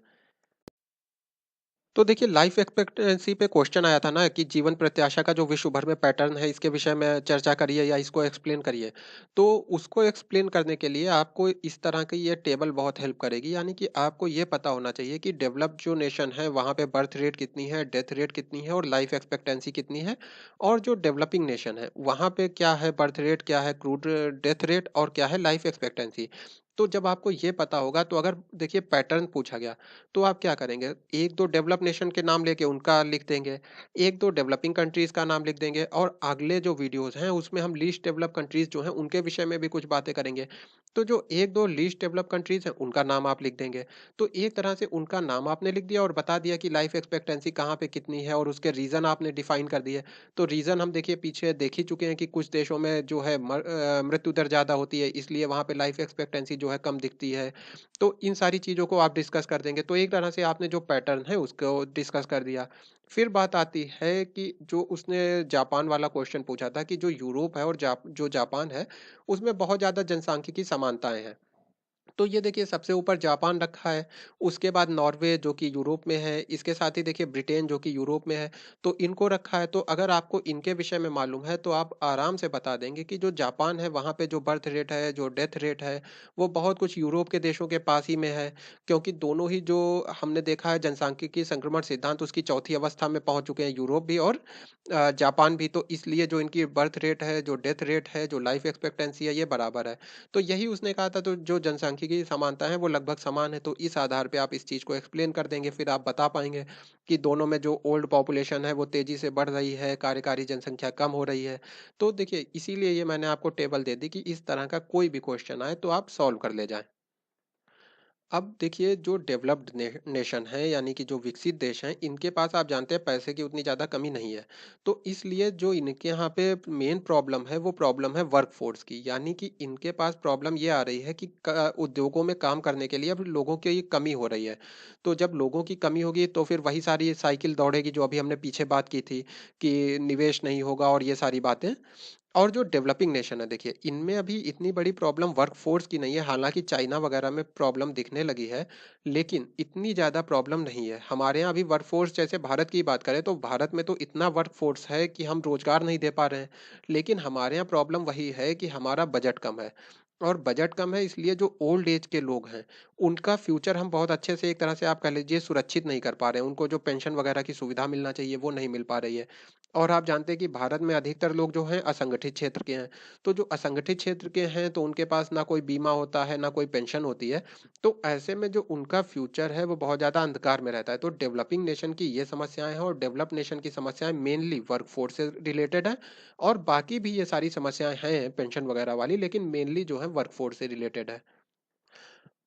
तो देखिए, लाइफ एक्सपेक्टेंसी पे क्वेश्चन आया था ना कि जीवन प्रत्याशा का जो विश्व भर में पैटर्न है, इसके विषय में चर्चा करिए या इसको एक्सप्लेन करिए। तो उसको एक्सप्लेन करने के लिए आपको इस तरह की ये टेबल बहुत हेल्प करेगी, यानी कि आपको ये पता होना चाहिए कि डेवलप्ड जो नेशन है वहाँ पे बर्थ रेट कितनी है, डेथ रेट कितनी है, और लाइफ एक्सपेक्टेंसी कितनी है। और जो डेवलपिंग नेशन है वहाँ पे क्या है बर्थ रेट, क्या है क्रूड डेथ रेट, और क्या है लाइफ एक्सपेक्टेंसी। तो जब आपको ये पता होगा, तो अगर देखिए पैटर्न पूछा गया, तो आप क्या करेंगे, 1-2 डेवलप नेशन के नाम लेके उनका लिख देंगे, 1-2 डेवलपिंग कंट्रीज़ का नाम लिख देंगे, और अगले जो वीडियोज़ हैं उसमें हम लीस्ट डेवलप कंट्रीज़ जो हैं उनके विषय में भी कुछ बातें करेंगे। तो जो 1-2 लीस्ट डेवलप कंट्रीज़ हैं उनका नाम आप लिख देंगे। तो एक तरह से उनका नाम आपने लिख दिया और बता दिया कि लाइफ एक्सपेक्टेंसी कहाँ पे कितनी है, और उसके रीज़न आपने डिफाइन कर दिए। तो रीज़न हम देखिए पीछे देख ही चुके हैं कि कुछ देशों में जो है मृत्यु दर ज़्यादा होती है, इसलिए वहाँ पे लाइफ एक्सपेक्टेंसी जो है कम दिखती है। तो इन सारी चीज़ों को आप डिस्कस कर देंगे, तो एक तरह से आपने जो पैटर्न है उसको डिस्कस कर दिया। फिर बात आती है कि जो उसने जापान वाला क्वेश्चन पूछा था कि जो यूरोप है और जो जापान है, उसमें बहुत ज़्यादा जनसांख्यिकी समानताएँ हैं। तो ये देखिए सबसे ऊपर जापान रखा है, उसके बाद नॉर्वे जो कि यूरोप में है, इसके साथ ही देखिए ब्रिटेन जो कि यूरोप में है, तो इनको रखा है। तो अगर आपको इनके विषय में मालूम है, तो आप आराम से बता देंगे कि जो जापान है, वहाँ पे जो बर्थ रेट है, जो डेथ रेट है, वो बहुत कुछ यूरोप के देशों के पास ही में है। क्योंकि दोनों ही जो हमने देखा है जनसांख्यिकी संक्रमण सिद्धांत उसकी चौथी अवस्था में पहुँच चुके हैं, यूरोप भी और जापान भी। तो इसलिए जो इनकी बर्थ रेट है, जो डेथ रेट है, जो लाइफ एक्सपेक्टेंसी है, ये बराबर है। तो यही उसने कहा था, तो जो जनसांख्यिकी समानता है वो लगभग समान है, तो इस आधार पे आप इस चीज़ को एक्सप्लेन कर देंगे, फिर आप बता पाएँगे कि दोनों में जो ओल्ड पॉपुलेशन है वो तेज़ी से बढ़ रही है, कार्यकारी जनसंख्या कम हो रही है। तो देखिए इसीलिए ये मैंने आपको टेबल दे दी कि इस तरह का कोई भी क्वेश्चन आए तो आप सॉल्व कर ले जाएँ। अब देखिए जो डेवलप्ड नेशन है यानी कि जो विकसित देश हैं, इनके पास आप जानते हैं पैसे की उतनी ज़्यादा कमी नहीं है। तो इसलिए जो इनके यहाँ पे मेन प्रॉब्लम है वो प्रॉब्लम है वर्कफोर्स की, यानी कि इनके पास प्रॉब्लम ये आ रही है कि उद्योगों में काम करने के लिए अब लोगों की कमी हो रही है। तो जब लोगों की कमी होगी तो फिर वही सारी साइकिल दौड़ेगी जो अभी हमने पीछे बात की थी कि निवेश नहीं होगा और ये सारी बातें। और जो डेवलपिंग नेशन है देखिए, इनमें अभी इतनी बड़ी प्रॉब्लम वर्कफोर्स की नहीं है, हालांकि चाइना वगैरह में प्रॉब्लम दिखने लगी है, लेकिन इतनी ज़्यादा प्रॉब्लम नहीं है। हमारे यहाँ अभी वर्कफोर्स, जैसे भारत की बात करें तो भारत में तो इतना वर्कफोर्स है कि हम रोजगार नहीं दे पा रहे हैं। लेकिन हमारे यहाँ प्रॉब्लम वही है कि हमारा बजट कम है। और बजट कम है इसलिए जो ओल्ड एज के लोग हैं, उनका फ्यूचर हम बहुत अच्छे से, एक तरह से आप कह लीजिए, सुरक्षित नहीं कर पा रहे हैं। उनको जो पेंशन वगैरह की सुविधा मिलना चाहिए वो नहीं मिल पा रही है। और आप जानते हैं कि भारत में अधिकतर लोग जो हैं असंगठित क्षेत्र के हैं। तो जो असंगठित क्षेत्र के हैं तो उनके पास ना कोई बीमा होता है, ना कोई पेंशन होती है। तो ऐसे में जो उनका फ्यूचर है वो बहुत ज़्यादा अंधकार में रहता है। तो डेवलपिंग नेशन की ये समस्याएं हैं, और डेवलप नेशन की समस्याएं मेनली वर्कफोर्स से रिलेटेड है। और बाकी भी ये सारी समस्याएं हैं पेंशन वगैरह वाली, लेकिन मेनली जो है वर्कफोर्स से रिलेटेड है।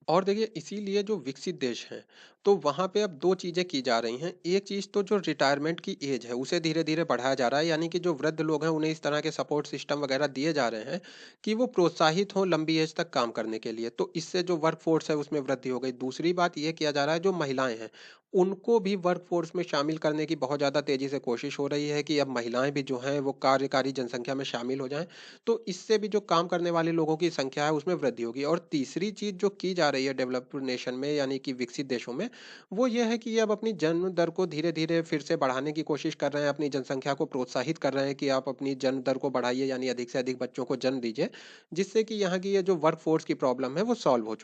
और देखिए इसीलिए जो विकसित देश हैं, तो वहाँ पे अब 2 चीज़ें की जा रही हैं। एक चीज़ तो जो रिटायरमेंट की एज है, उसे धीरे-धीरे बढ़ाया जा रहा है, यानी कि जो वृद्ध लोग हैं, उन्हें इस तरह के सपोर्ट सिस्टम वगैरह दिए जा रहे हैं कि वो प्रोत्साहित हों लंबी एज तक काम करने के लिए। तो इससे जो वर्कफ़ोर्स है, उसमें वृद्धि हो गई। दूसरी बात ये किया जा रहा है, जो महिलाएँ हैं, उनको भी वर्कफ़ोर्स में शामिल करने की बहुत ज़्यादा तेज़ी से कोशिश हो रही है कि अब महिलाएँ भी जो हैं, वो कार्यकारी जनसंख्या में शामिल हो जाएँ। तो इससे भी जो काम करने वाले लोगों की संख्या है उसमें वृद्धि होगी। और तीसरी चीज़ जो की जा रही है डेवलप्ड नेशन में, यानी कि विकसित देशों में, वो ये है कि ये अब अपनी जन्म दर को धीरे-धीरे फिर से बढ़ाने की कोशिश कर रहे हैं, अपनी जनसंख्या को प्रोत्साहित कर रहे हैं कि आप अपनी जन्म दर को बढ़ाइए, यानी अधिक से अधिक बच्चों को जन्म दीजिए, जिससे कि यहाँ की ये जो वर्कफ़ोर्स की प्रॉब्लम है वो सॉल्व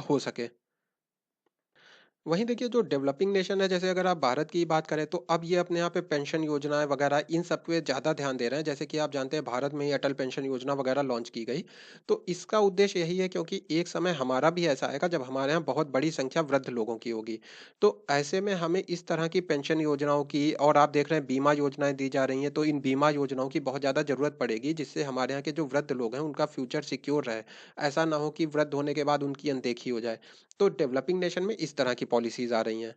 हो सके। वहीं देखिए जो डेवलपिंग नेशन है, जैसे अगर आप भारत की बात करें, तो अब ये अपने यहाँ पे पेंशन योजनाएं वगैरह इन सब पे ज़्यादा ध्यान दे रहे हैं। जैसे कि आप जानते हैं भारत में ही अटल पेंशन योजना वगैरह लॉन्च की गई। तो इसका उद्देश्य यही है, क्योंकि एक समय हमारा भी ऐसा आएगा जब हमारे यहाँ बहुत बड़ी संख्या वृद्ध लोगों की होगी। तो ऐसे में हमें इस तरह की पेंशन योजनाओं की, और आप देख रहे हैं बीमा योजनाएं दी जा रही हैं, तो इन बीमा योजनाओं की बहुत ज़्यादा ज़रूरत पड़ेगी, जिससे हमारे यहाँ के जो वृद्ध लोग हैं उनका फ्यूचर सिक्योर रहे। ऐसा ना हो कि वृद्ध होने के बाद उनकी अनदेखी हो जाए। तो डेवलपिंग नेशन में इस तरह की पॉलिसीज आ रही हैं।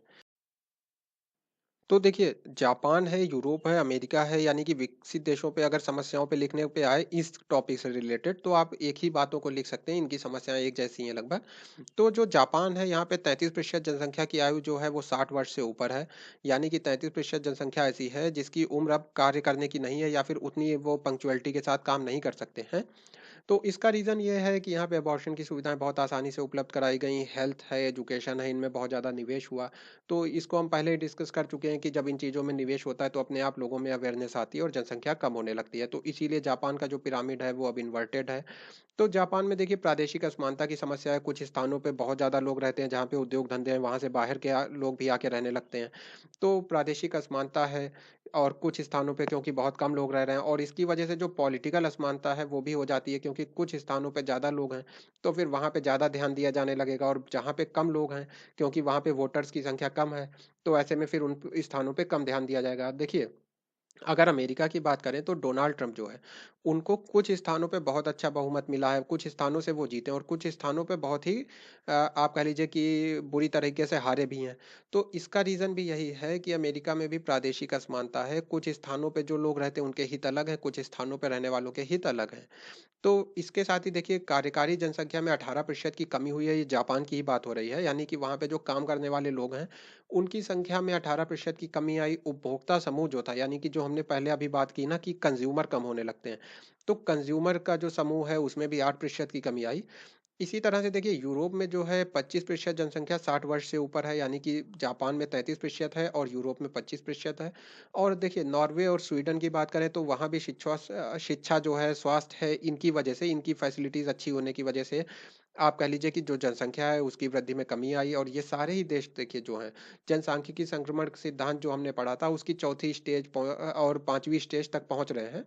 तो देखिए, जापान है, यूरोप है, अमेरिका है, यानी कि विकसित देशों पे अगर समस्याओं पे लिखने पे आए इस टॉपिक से रिलेटेड, तो आप एक ही बातों को लिख सकते हैं, इनकी समस्याएं एक जैसी हैं लगभग। तो जो जापान है, यहाँ पे 33% जनसंख्या की आयु जो है वो 60 वर्ष से ऊपर है। यानी कि 33% जनसंख्या ऐसी है जिसकी उम्र अब कार्य करने की नहीं है, या फिर उतनी वो पंक्चुअलिटी के साथ काम नहीं कर सकते हैं। तो इसका रीज़न ये है कि यहाँ पे अबॉर्शन की सुविधाएँ बहुत आसानी से उपलब्ध कराई गई, हेल्थ है, एजुकेशन है, इनमें बहुत ज़्यादा निवेश हुआ। तो इसको हम पहले ही डिस्कस कर चुके हैं कि जब इन चीज़ों में निवेश होता है तो अपने आप लोगों में अवेयरनेस आती है और जनसंख्या कम होने लगती है। तो इसीलिए जापान का जो पिरामिड है वो अब इन्वर्टेड है। तो जापान में देखिए प्रादेशिक असमानता की समस्या है। कुछ स्थानों पे बहुत ज़्यादा लोग रहते हैं जहाँ पे उद्योग धंधे हैं, वहाँ से बाहर के लोग भी आके रहने लगते हैं। तो प्रादेशिक असमानता है। और कुछ स्थानों पे क्योंकि बहुत कम लोग रह रहे हैं, और इसकी वजह से जो पॉलिटिकल असमानता है वो भी हो जाती है, क्योंकि कुछ स्थानों पे ज़्यादा लोग हैं तो फिर वहाँ पे ज़्यादा ध्यान दिया जाने लगेगा, और जहाँ पे कम लोग हैं, क्योंकि वहाँ पे वोटर्स की संख्या कम है, तो ऐसे में फिर उन स्थानों पे कम ध्यान दिया जाएगा। देखिए, अगर अमेरिका की बात करें तो डोनाल्ड ट्रंप जो है, उनको कुछ स्थानों पे बहुत अच्छा बहुमत मिला है, कुछ स्थानों से वो जीते और कुछ स्थानों पे बहुत ही आप कह लीजिए कि बुरी तरीके से हारे भी हैं। तो इसका रीज़न भी यही है कि अमेरिका में भी प्रादेशिक असमानता है, कुछ स्थानों पे जो लोग रहते हैं उनके हित अलग हैं, कुछ स्थानों पे रहने वालों के हित अलग हैं। तो इसके साथ ही देखिए कार्यकारी जनसंख्या में 18% की कमी हुई है, ये जापान की ही बात हो रही है, यानी कि वहाँ पे जो काम करने वाले लोग हैं, उनकी संख्या में 18% की कमी आई। उपभोक्ता समूह जो था, यानी कि जो हमने पहले अभी बात की ना कि कंज्यूमर कम होने लगते हैं, तो कंज्यूमर का जो समूह है उसमें भी 8% की कमी आई। इसी तरह से देखिए यूरोप में जो है 25% जनसंख्या 60 वर्ष से ऊपर है, यानी कि जापान में 33% है और यूरोप में 25% है। और देखिए नॉर्वे और स्वीडन की बात करें तो वहाँ भी शिक्षा जो है, स्वास्थ्य है, इनकी वजह से, इनकी फैसिलिटीज़ अच्छी होने की वजह से आप कह लीजिए कि जो जनसंख्या है उसकी वृद्धि में कमी आई। और ये सारे ही देश देखिए जो हैं, जनसांख्यिकी संक्रमण सिद्धांत जो हमने पढ़ा था उसकी चौथी स्टेज और पांचवी स्टेज तक पहुंच रहे हैं।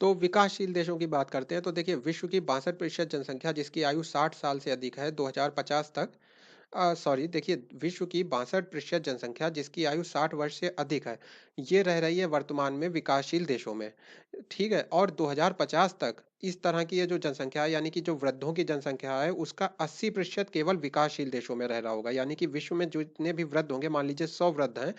तो विकासशील देशों की बात करते हैं तो देखिए विश्व की 62% जनसंख्या जिसकी आयु 60 साल से अधिक है 2050 तक, सॉरी देखिए विश्व की 62% जनसंख्या जिसकी आयु 60 वर्ष से अधिक है, ये रह रही है वर्तमान में विकासशील देशों में। ठीक है, और 2050 तक इस तरह की ये जो जनसंख्या है, यानी कि जो वृद्धों की जनसंख्या है उसका 80% केवल विकासशील देशों में रह रहा होगा। यानी कि विश्व में जितने भी वृद्ध होंगे, मान लीजिए 100 वृद्ध हैं,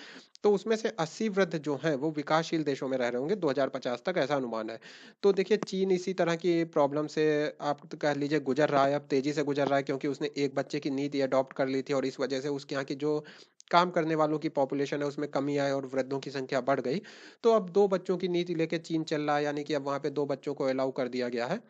तो उसमें से 80 वृद्ध जो हैं वो विकासशील देशों में रह रहे होंगे 2050 तक, ऐसा अनुमान है। तो देखिए चीन इसी तरह की प्रॉब्लम से आप तो कह लीजिए गुजर रहा है, अब तेजी से गुजर रहा है, क्योंकि उसने एक बच्चे की नीति अडॉप्ट कर ली थी और इस वजह से उसके यहाँ की जो काम करने वालों की पॉपुलेशन है उसमें कमी आई और वृद्धों की संख्या बढ़ गई। तो अब 2 बच्चों की नीति लेके चीन चल रहा है, यानी कि अब वहाँ पे 2 बच्चों को अलाउ कर दिया गया है।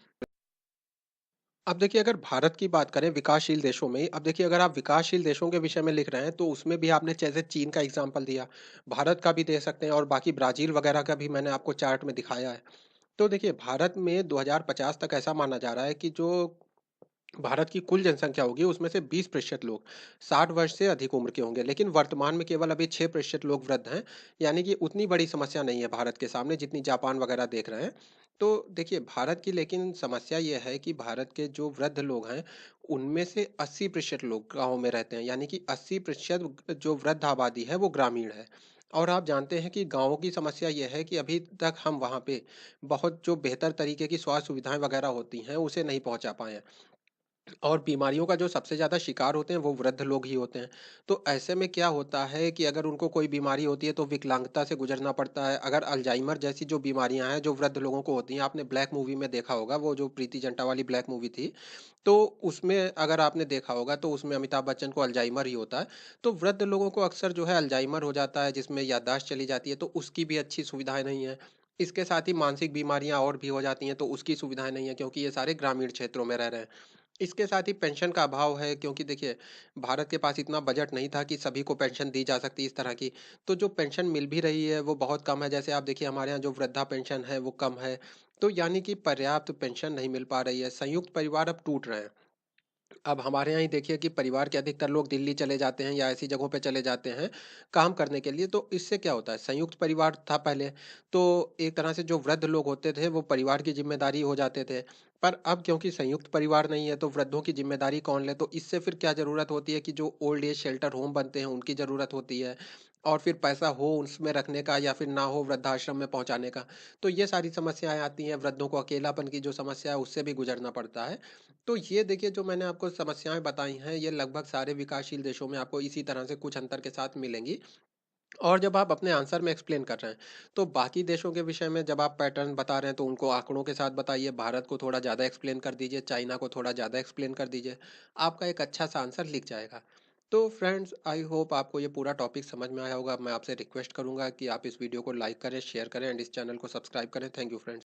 अब देखिए अगर भारत की बात करें विकासशील देशों में, अब देखिए अगर आप विकासशील देशों के विषय में लिख रहे हैं तो उसमें भी आपने जैसे चीन का एग्जांपल दिया, भारत का भी दे सकते हैं और बाकी ब्राजील वगैरह का भी मैंने आपको चार्ट में दिखाया है। तो देखिए भारत में 2050 तक ऐसा माना जा रहा है कि जो भारत की कुल जनसंख्या होगी उसमें से 20% लोग 60 वर्ष से अधिक उम्र के होंगे, लेकिन वर्तमान में केवल अभी 6% लोग वृद्ध हैं। यानी कि उतनी बड़ी समस्या नहीं है भारत के सामने जितनी जापान वगैरह देख रहे हैं। तो देखिए भारत की लेकिन समस्या ये है कि भारत के जो वृद्ध लोग हैं उनमें से 80% लोग गाँव में रहते हैं, यानी कि 80% जो वृद्ध आबादी है वो ग्रामीण है। और आप जानते हैं कि गाँवों की समस्या ये है कि अभी तक हम वहाँ पे बहुत जो बेहतर तरीके की स्वास्थ्य सुविधाएं वगैरह होती हैं उसे नहीं पहुँचा पाए हैं। और बीमारियों का जो सबसे ज़्यादा शिकार होते हैं वो वृद्ध लोग ही होते हैं। तो ऐसे में क्या होता है कि अगर उनको कोई बीमारी होती है तो विकलांगता से गुजरना पड़ता है। अगर अल्जाइमर जैसी जो बीमारियां हैं जो वृद्ध लोगों को होती हैं, आपने ब्लैक मूवी में देखा होगा, वो जो प्रीति जिंटा वाली ब्लैक मूवी थी, तो उसमें अगर आपने देखा होगा तो उसमें अमिताभ बच्चन को अल्जाइमर ही होता है। तो वृद्ध लोगों को अक्सर जो है अल्जाइमर हो जाता है जिसमें याददाश्त चली जाती है, तो उसकी भी अच्छी सुविधाएं नहीं है। इसके साथ ही मानसिक बीमारियां और भी हो जाती हैं तो उसकी सुविधाएं नहीं है, क्योंकि ये सारे ग्रामीण क्षेत्रों में रह रहे हैं। इसके साथ ही पेंशन का अभाव है, क्योंकि देखिए भारत के पास इतना बजट नहीं था कि सभी को पेंशन दी जा सकती इस तरह की। तो जो पेंशन मिल भी रही है वो बहुत कम है। जैसे आप देखिए हमारे यहाँ जो वृद्धा पेंशन है वो कम है। तो यानी कि पर्याप्त पेंशन नहीं मिल पा रही है, संयुक्त परिवार अब टूट रहे हैं। अब हमारे यहाँ ही देखिए कि परिवार के अधिकतर लोग दिल्ली चले जाते हैं या ऐसी जगहों पे चले जाते हैं काम करने के लिए। तो इससे क्या होता है, संयुक्त परिवार था पहले, तो एक तरह से जो वृद्ध लोग होते थे वो परिवार की जिम्मेदारी हो जाते थे। पर अब क्योंकि संयुक्त परिवार नहीं है तो वृद्धों की जिम्मेदारी कौन ले, तो इससे फिर क्या जरूरत होती है कि जो ओल्ड एज शेल्टर होम बनते हैं उनकी जरूरत होती है। और फिर पैसा हो उसमें रखने का या फिर ना हो वृद्धाश्रम में पहुंचाने का। तो ये सारी समस्याएं आती हैं, वृद्धों को अकेलापन की जो समस्या है उससे भी गुजरना पड़ता है। तो ये देखिए जो मैंने आपको समस्याएं बताई हैं ये लगभग सारे विकासशील देशों में आपको इसी तरह से कुछ अंतर के साथ मिलेंगी। और जब आप अपने आंसर में एक्सप्लेन कर रहे हैं तो बाकी देशों के विषय में जब आप पैटर्न बता रहे हैं तो उनको आंकड़ों के साथ बताइए, भारत को थोड़ा ज़्यादा एक्सप्लेन कर दीजिए, चाइना को थोड़ा ज़्यादा एक्सप्लेन कर दीजिए, आपका एक अच्छा सा आंसर लिख जाएगा। तो फ्रेंड्स आई होप आपको ये पूरा टॉपिक समझ में आया होगा। मैं आपसे रिक्वेस्ट करूंगा कि आप इस वीडियो को लाइक करें, शेयर करें एंड इस चैनल को सब्सक्राइब करें। Thank you friends.